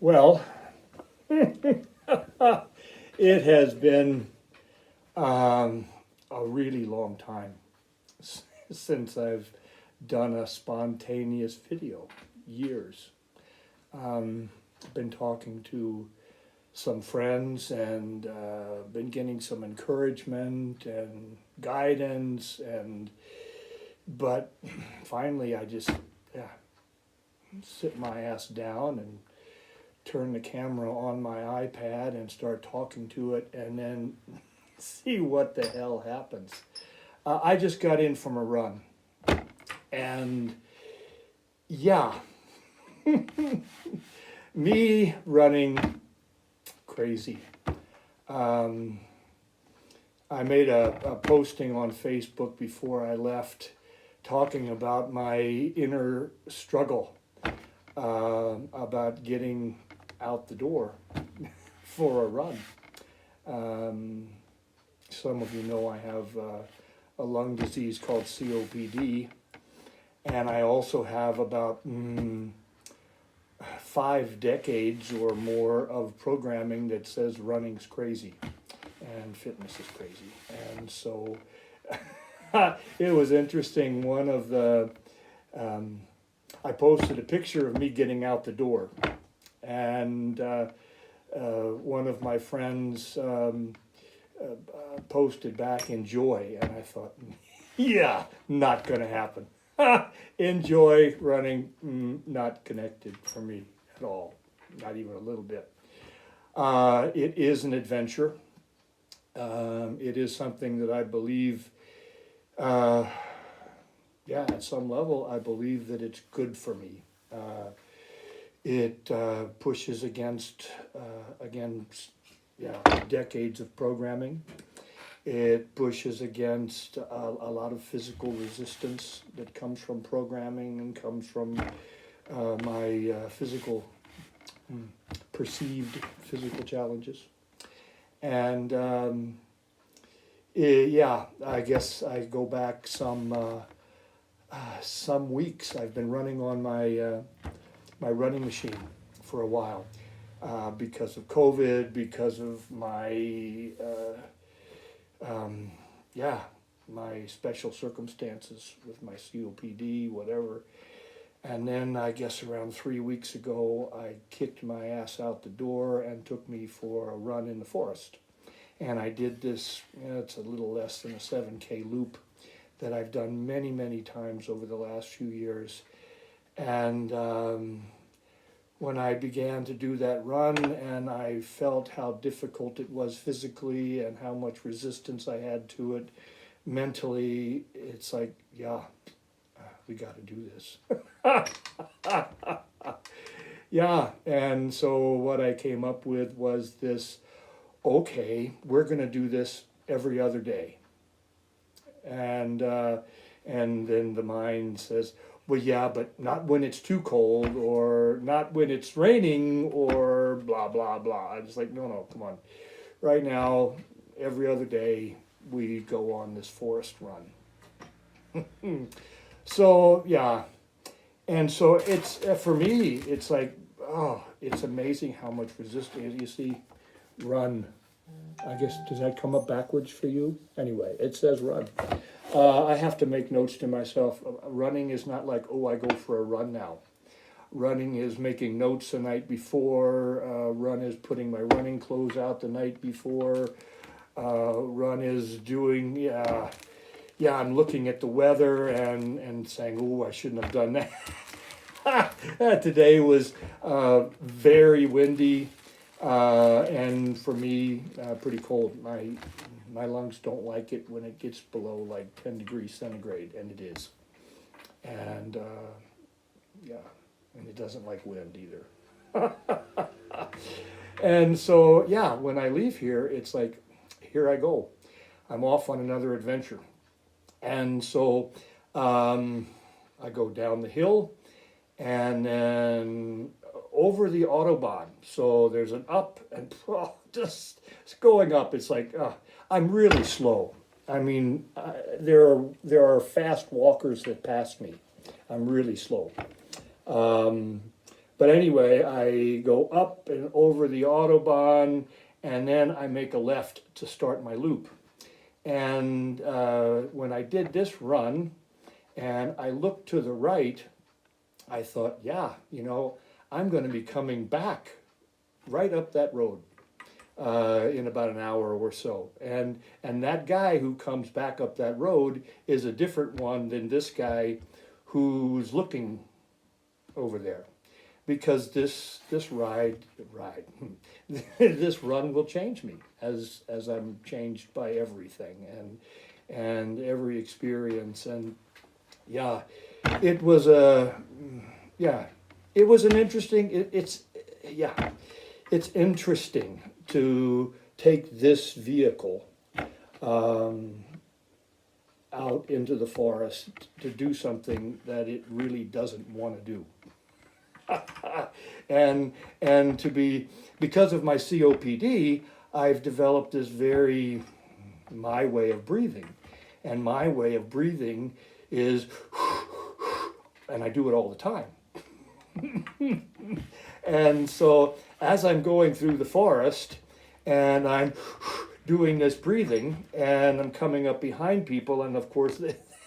Well, it has been a really long time since I've done a spontaneous video. Years. Been talking to some friends and been getting some encouragement and guidance but finally I just yeah sit my ass down and turn the camera on my iPad and start talking to it and then see what the hell happens. I just got in from a run and yeah, me running crazy. Um, I made a posting on Facebook before I left talking about my inner struggle about getting out the door for a run. Um, some of you know I have a lung disease called COPD, and I also have about 5 decades or more of programming that says running's crazy and fitness is crazy. And so it was interesting. I posted a picture of me getting out the door, and one of my friends posted back enjoy, and I thought, yeah, not gonna happen. Enjoy running, not connected for me at all, not even a little bit. It is an adventure. It is something that I believe, at some level, I believe that it's good for me. It pushes against decades of programming. It pushes against a lot of physical resistance that comes from programming and comes from my perceived physical challenges. And I guess I go back some weeks. I've been running on my running machine for a while because of COVID, because of my my special circumstances with my COPD, whatever. And then I guess around 3 weeks ago, I kicked my ass out the door and took me for a run in the forest. And I did this, it's a little less than a 7K loop that I've done many, many times over the last few years. And when I began to do that run and I felt how difficult it was physically and how much resistance I had to it mentally, it's like, yeah, we got to do this. Yeah, and so what I came up with was this, okay, we're going to do this every other day. And then the mind says, well, yeah, but not when it's too cold or not when it's raining or blah, blah, blah. I'm just like, no, come on. Right now, every other day, we go on this forest run. So, yeah. And so it's, for me, it's like, oh, it's amazing how much resistance. You see, run. I guess, does that come up backwards for you? Anyway, it says run. I have to make notes to myself. Running is not like, oh, I go for a run now. Running is making notes the night before. Run is putting my running clothes out the night before. Run is doing, I'm looking at the weather and saying, oh, I shouldn't have done that. Today was very windy. And for me, pretty cold. My lungs don't like it when it gets below like 10 degrees centigrade, and it is. And and it doesn't like wind either. And so, when I leave here, it's like, here I go. I'm off on another adventure. And so I go down the hill and then over the Autobahn. So there's an up and just going up. It's like, I'm really slow. I mean, there are fast walkers that pass me. I'm really slow. But anyway, I go up and over the Autobahn, and then I make a left to start my loop. And when I did this run, and I looked to the right, I thought, yeah, I'm going to be coming back right up that road in about an hour or so. And that guy who comes back up that road is a different one than this guy who's looking over there. Because this this run will change me as I'm changed by everything and every experience. And yeah, it was it was an interesting. It's interesting to take this vehicle out into the forest to do something that it really doesn't want to do. and to be, because of my COPD, I've developed this my way of breathing. And my way of breathing is, and I do it all the time. And so as I'm going through the forest and I'm doing this breathing and I'm coming up behind people, and of course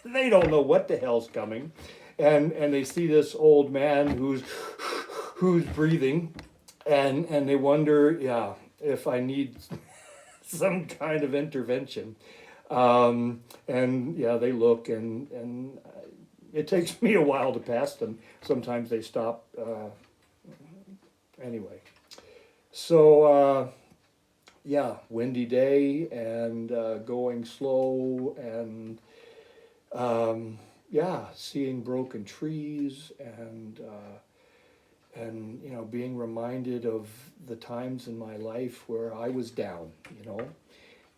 they don't know what the hell's coming. And they see this old man who's breathing, and they wonder, if I need some kind of intervention. And they look, and it takes me a while to pass them. Sometimes they stop. Anyway, so windy day and going slow and. Seeing broken trees and being reminded of the times in my life where I was down,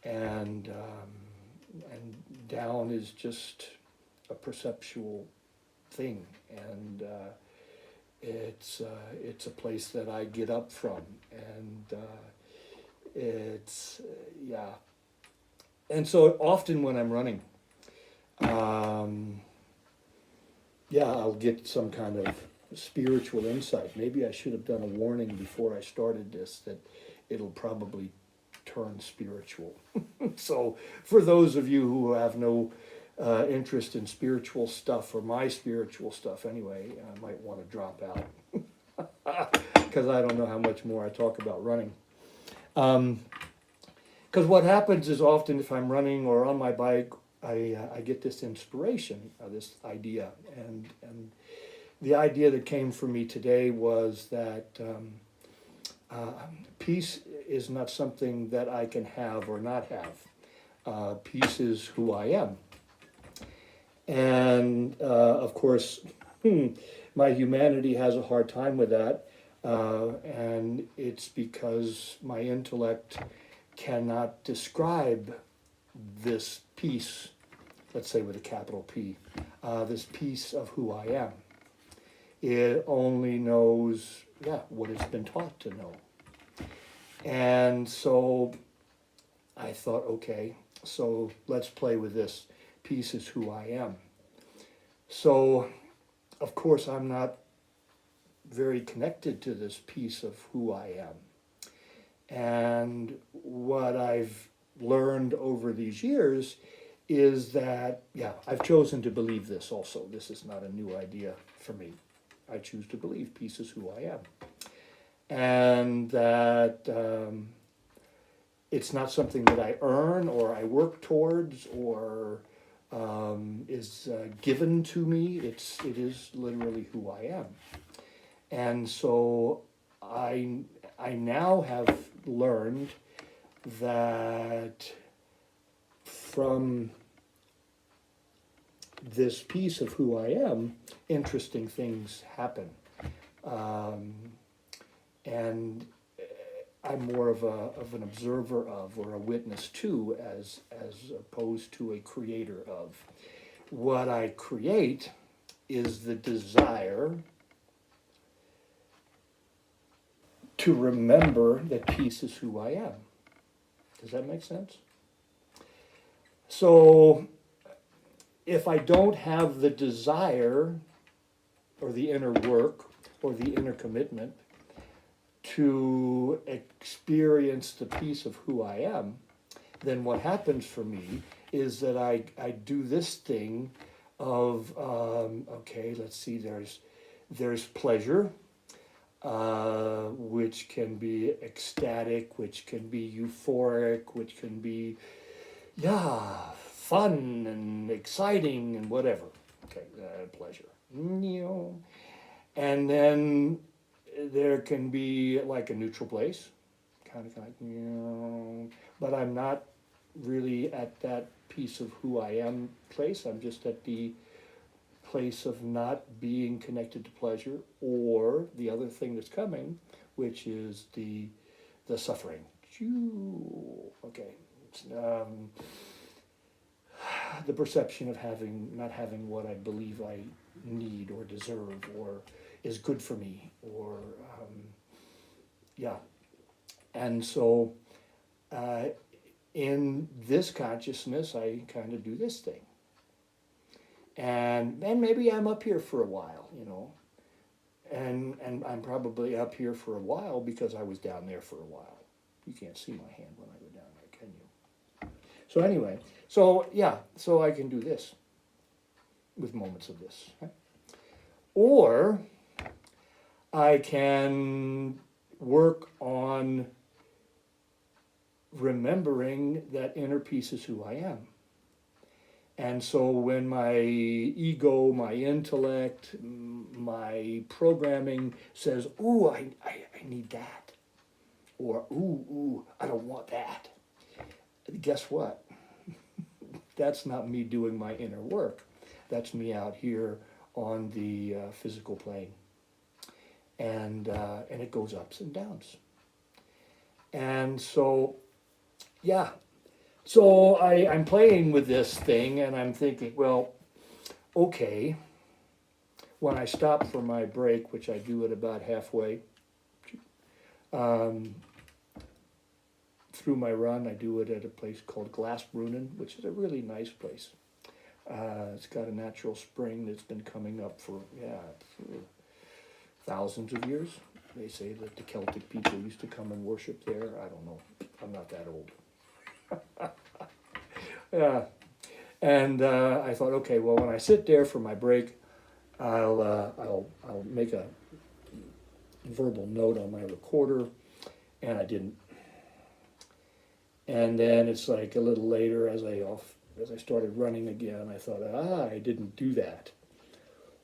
and down is just a perceptual thing, and it's a place that I get up from, and and so often when I'm running. I'll get some kind of spiritual insight. Maybe I should have done a warning before I started this that it'll probably turn spiritual. So for those of you who have no interest in spiritual stuff, or my spiritual stuff anyway, I might want to drop out because I don't know how much more I talk about running. Because what happens is often if I'm running or on my bike, I get this inspiration, this idea, and the idea that came for me today was that peace is not something that I can have or not have. Peace is who I am, and of course, my humanity has a hard time with that, and it's because my intellect cannot describe this peace, let's say with a capital P, this piece of who I am. It only knows, what it's been taught to know. And so I thought, okay, so let's play with this. Peace is who I am. So, of course, I'm not very connected to this piece of who I am. And what I've learned over these years is that, I've chosen to believe this also. This is not a new idea for me. I choose to believe peace is who I am. And that it's not something that I earn or I work towards or is given to me. It is literally who I am. And so I now have learned that from this piece of who I am, interesting things happen. And I'm more of an observer of, or a witness to, as opposed to a creator of. What I create is the desire to remember that peace is who I am. Does that make sense? So if I don't have the desire or the inner work or the inner commitment to experience the piece of who I am, then what happens for me is that I do this thing of, okay, let's see, there's pleasure, which can be ecstatic, which can be euphoric, which can be, yeah, fun and exciting and whatever. Okay, pleasure. And then there can be like a neutral place, kind of like, but I'm not really at that piece of who I am place. I'm just at the place of not being connected to pleasure, or the other thing that's coming, which is the suffering. Okay, the perception of not having what I believe I need or deserve or is good for me, or yeah. And so in this consciousness, I kind of do this thing. And maybe I'm up here for a while, and I'm probably up here for a while because I was down there for a while. You can't see my hand when I go down there, can you? So anyway, so I can do this with moments of this. Right? Or I can work on remembering that inner piece is who I am. And so when my ego, my intellect, my programming says, ooh, I need that, or ooh, I don't want that, guess what? That's not me doing my inner work. That's me out here on the physical plane. And it goes ups and downs. And so, yeah. So I'm playing with this thing and I'm thinking, well, okay, when I stop for my break, which I do at about halfway, through my run, I do it at a place called Glassbrunnen, which is a really nice place. It's got a natural spring that's been coming up for thousands of years. They say that the Celtic people used to come and worship there. I don't know. I'm not that old. Yeah, and I thought, okay, well, when I sit there for my break, I'll make a verbal note on my recorder, and I didn't. And then it's like a little later, as I started running again, I thought, I didn't do that.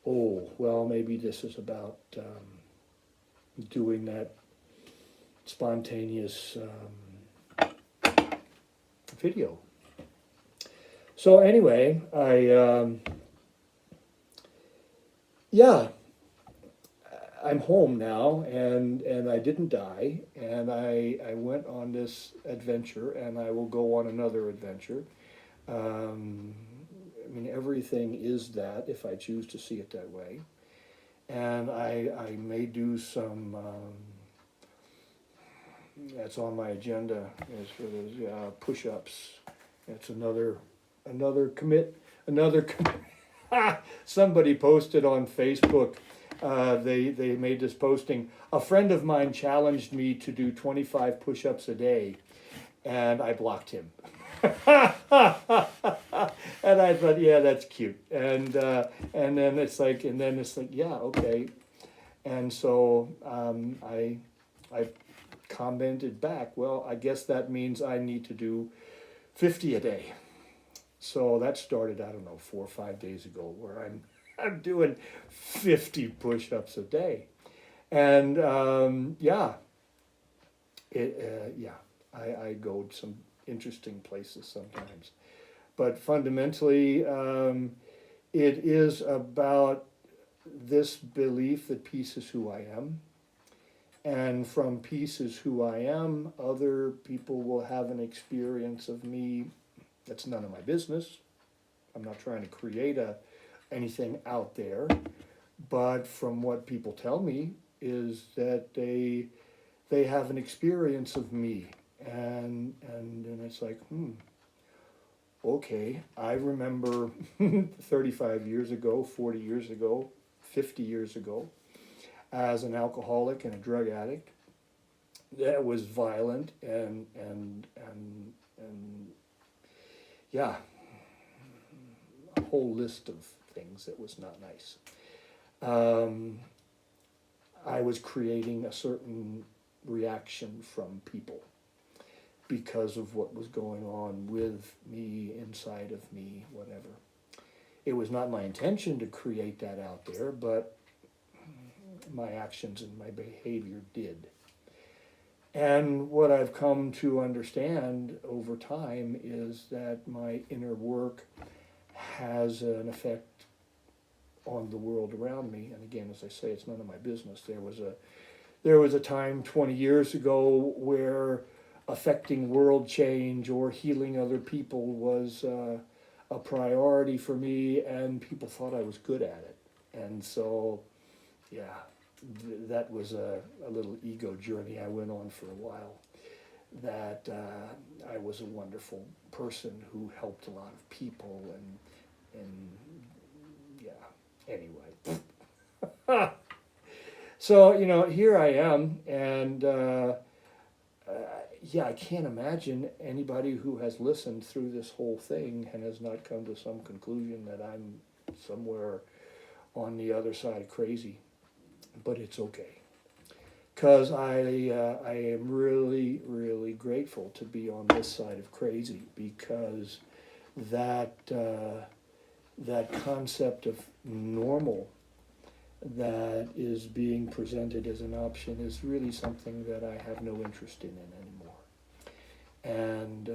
Oh, well, maybe this is about doing that spontaneous video. So anyway, I'm home now, and I didn't die, and I went on this adventure, and I will go on another adventure. I mean, everything is that, if I choose to see it that way. And I may do some, that's on my agenda, is for those push-ups. It's another commit. Somebody posted on Facebook, they made this posting, a friend of mine challenged me to do 25 push-ups a day, and I blocked him. And I thought, yeah, that's cute. And then it's like, yeah, okay. And so I commented back, well, I guess that means I need to do 50 a day. So that started, I don't know, 4 or 5 days ago, where I'm doing 50 push-ups a day. And I go to some interesting places sometimes. But fundamentally, it is about this belief that peace is who I am. And from peace is who I am, other people will have an experience of me that's none of my business. I'm not trying to create anything out there. But from what people tell me is that they have an experience of me. And it's like, okay, I remember 35 years ago, 40 years ago, 50 years ago, as an alcoholic and a drug addict that was violent and yeah, a whole list of things that was not nice. I was creating a certain reaction from people because of what was going on with me, inside of me, whatever. It was not my intention to create that out there, but my actions and my behavior did. And what I've come to understand over time is that my inner work has an effect on the world around me. And again, as I say, it's none of my business. There was a time 20 years ago where affecting world change or healing other people was a priority for me, and people thought I was good at it. And so, yeah, that was a little ego journey I went on for a while. That I was a wonderful person who helped a lot of people, and yeah. Anyway, so here I am, and yeah, I can't imagine anybody who has listened through this whole thing and has not come to some conclusion that I'm somewhere on the other side of crazy. But it's okay, because I am really, really grateful to be on this side of crazy, because that that concept of normal that is being presented as an option is really something that I have no interest in anymore. And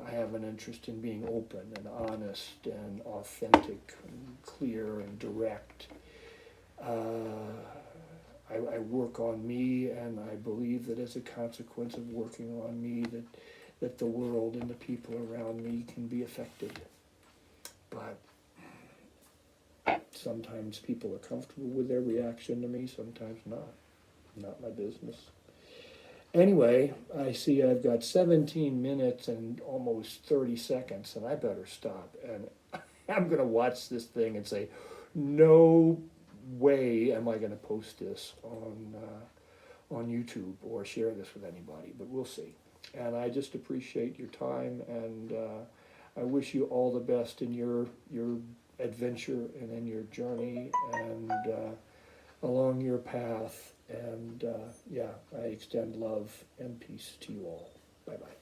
I have an interest in being open and honest and authentic and clear and direct. I work on me, and I believe that as a consequence of working on me, that the world and the people around me can be affected. But sometimes people are comfortable with their reaction to me, sometimes not. Not my business. Anyway, I see I've got 17 minutes and almost 30 seconds, and I better stop. And I'm going to watch this thing and say, no way am I going to post this on YouTube or share this with anybody, but we'll see. And I just appreciate your time, and I wish you all the best in your adventure and in your journey and along your path. And yeah, I extend love and peace to you all. Bye-bye.